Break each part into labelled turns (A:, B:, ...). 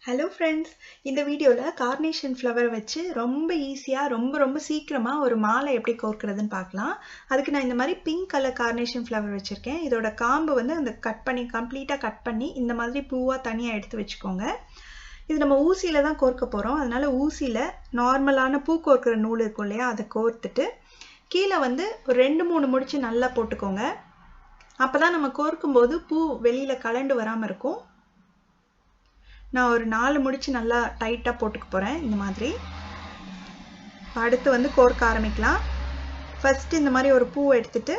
A: Hello friends, இந்த வீடியோவில் carnation flower வச்சு ரொம்ப ஈஸியாக ரொம்ப சீக்கிரமாக ஒரு மாலை எப்படி கோர்க்கிறதுன்னு பார்க்கலாம். அதுக்கு நான் இந்த மாதிரி பிங்க் கலர் கார்னேஷன் ஃப்ளவர் வச்சுருக்கேன். இதோட காம்பு வந்து அந்த கம்ப்ளீட்டாக கட் பண்ணி இந்த மாதிரி பூவாக தனியாக எடுத்து வச்சுக்கோங்க. இது நம்ம ஊசியில் தான் கோர்க்க போகிறோம். அதனால் ஊசியில் நார்மலான பூ கோர்க்கிற நூல் இருக்கும் இல்லையா, அதை கோர்த்துட்டு கீழே வந்து ஒரு 2-3 முடிச்சு நல்லா போட்டுக்கோங்க. அப்போ தான் நம்ம கோர்க்கும்போது பூ வெளியில் கலண்டு வராமல் இருக்கும். நான் ஒரு 4 முடிச்சு நல்லா டைட்டாக போட்டுக்க போகிறேன். இந்த மாதிரி அடுத்து வந்து கோர்க்க ஆரம்பிக்கலாம். ஃபஸ்ட்டு இந்த மாதிரி ஒரு பூவை எடுத்துட்டு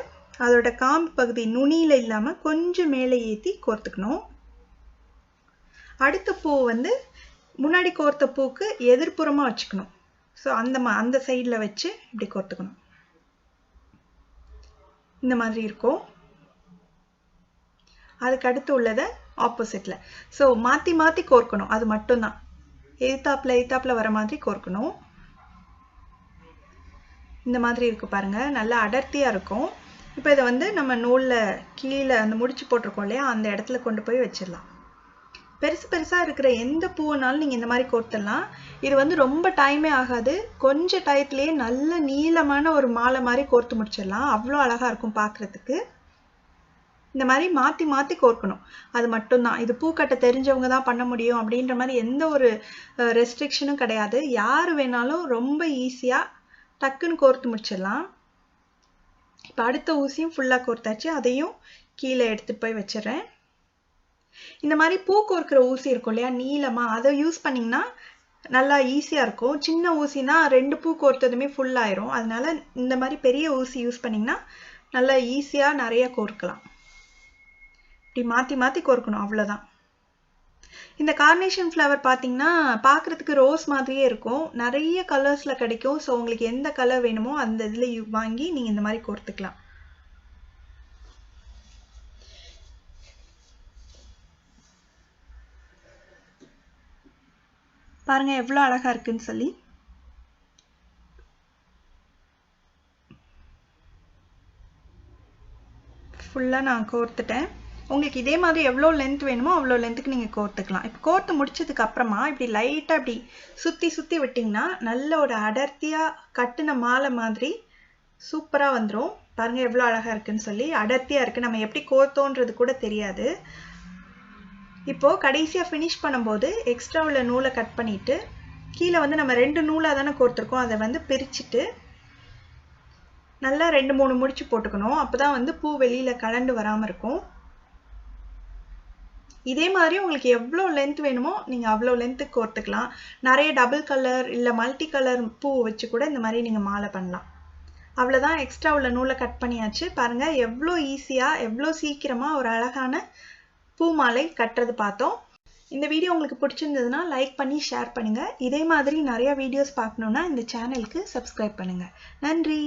A: அதோட காம்பு பகுதி நுனியில் இல்லாமல் கொஞ்சம் மேலே ஏற்றி கோர்த்துக்கணும். அடுத்த பூ வந்து முன்னாடி கோர்த்த பூக்கு எதிர்ப்புறமாக வச்சுக்கணும். ஸோ அந்த சைடில் வச்சு இப்படி கோர்த்துக்கணும். இந்த மாதிரி இருக்கும். அதுக்கு அடுத்து உள்ளதை ஆப்போசிட்ல. ஸோ மாற்றி கோர்க்கணும். அது மட்டும்தான். எதிர்த்தாப்புல வர மாதிரி கோர்க்கணும். இந்த மாதிரி இருக்கு பாருங்க, நல்லா அடர்த்தியாக இருக்கும். இப்போ இதை வந்து நம்ம நூலில் கீழே அந்த முடிச்சு போட்டிருக்கோம் இல்லையா, அந்த இடத்துல கொண்டு போய் வச்சிடலாம். பெருசாக இருக்கிற எந்த பூனாலும் நீங்கள் இந்த மாதிரி கோர்த்துடலாம். இது வந்து ரொம்ப டைமே ஆகாது. கொஞ்சம் டயத்துலேயே நல்ல நீளமான ஒரு மாலை மாதிரி கோர்த்து முடிச்சிடலாம். அவ்வளோ அழகாக இருக்கும் பார்க்குறதுக்கு. இந்த மாதிரி மாற்றி கோர்க்கணும். அது மட்டும்தான். இது பூக்கட்டை தெரிஞ்சவங்க தான் பண்ண முடியும் அப்படின்ற மாதிரி எந்த ஒரு ரெஸ்ட்ரிக்ஷனும் கிடையாது. யார் வேணாலும் ரொம்ப ஈஸியாக டக்குன்னு கோர்த்து முடிச்சிடலாம். இப்போ அடுத்த ஊசியும் ஃபுல்லாக கோர்த்தாச்சு. அதையும் கீழே எடுத்துகிட்டு போய் வச்சிடறேன். இந்த மாதிரி பூ கோர்க்கிற ஊசி இருக்கும் இல்லையா, நீளமாக, அதை யூஸ் பண்ணிங்கன்னா நல்லா ஈஸியாக இருக்கும். சின்ன ஊசினா 2 பூ கோர்த்ததுமே ஃபுல்லாயிரும். அதனால இந்த மாதிரி பெரிய ஊசி யூஸ் பண்ணிங்கன்னா நல்லா ஈஸியாக நிறைய கோர்க்கலாம். இப்படி மாற்றி கோர்க்கணும், அவ்வளோதான். இந்த கார்னேஷன் ஃப்ளவர் பார்த்தீங்கன்னா பார்க்குறதுக்கு ரோஸ் மாதிரியே இருக்கும். நிறைய கலர்ஸில் கிடைக்கும். ஸோ உங்களுக்கு எந்த கலர் வேணுமோ அந்த இதில் வாங்கி நீங்கள் இந்த மாதிரி கோர்த்துக்கலாம். பாருங்க எவ்வளோ அழகாக இருக்குன்னு சொல்லி. ஃபுல்லாக நான் கோர்த்துட்டேன். உங்களுக்கு இதே மாதிரி எவ்வளோ லென்த் வேணுமோ அவ்வளோ லென்த்துக்கு நீங்கள் கோர்த்துக்கலாம். இப்போ கோர்த்து முடிச்சதுக்கு அப்புறமா இப்படி லைட்டாக இப்படி சுற்றி விட்டிங்கன்னா நல்ல ஒரு அடர்த்தியாக கட்டுன மாலை மாதிரி சூப்பராக வந்துடும். பாருங்கள் எவ்வளோ அழகாக இருக்குன்னு சொல்லி. அடர்த்தியாக இருக்குது. நம்ம எப்படி கோர்த்தோன்றது கூட தெரியாது. இப்போது கடைசியாக ஃபினிஷ் பண்ணும்போது எக்ஸ்ட்ரா உள்ள நூலை கட் பண்ணிவிட்டு கீழே வந்து நம்ம 2 நூலாக தானே கோர்த்துருக்கோம், அதை வந்து பிரிச்சுட்டு நல்லா 2-3 முடிச்சு போட்டுக்கணும். அப்போ தான் வந்து பூ வெளியில் கலண்டு வராமல் இருக்கும். இதே மாதிரி உங்களுக்கு எவ்வளோ லென்த் வேணுமோ நீங்கள் அவ்வளோ லென்த்துக்கு கோர்த்துக்கலாம். நிறைய டபுள் கலர் இல்லை மல்டி கலர் பூ வச்சு கூட இந்த மாதிரி நீங்கள் மாலை பண்ணலாம். அவ்வளோதான். எக்ஸ்ட்ரா உள்ள நூலை கட் பண்ணியாச்சு. பாருங்கள் எவ்வளோ ஈஸியாக எவ்வளோ சீக்கிரமாக ஒரு அழகான பூ மாலை கட்டுறது பார்த்தோம். இந்த வீடியோ உங்களுக்கு பிடிச்சிருந்ததுன்னா லைக் பண்ணி ஷேர் பண்ணுங்கள். இதே மாதிரி நிறைய வீடியோஸ் பார்க்கணுன்னா இந்த சேனலுக்கு சப்ஸ்கிரைப் பண்ணுங்கள். நன்றி.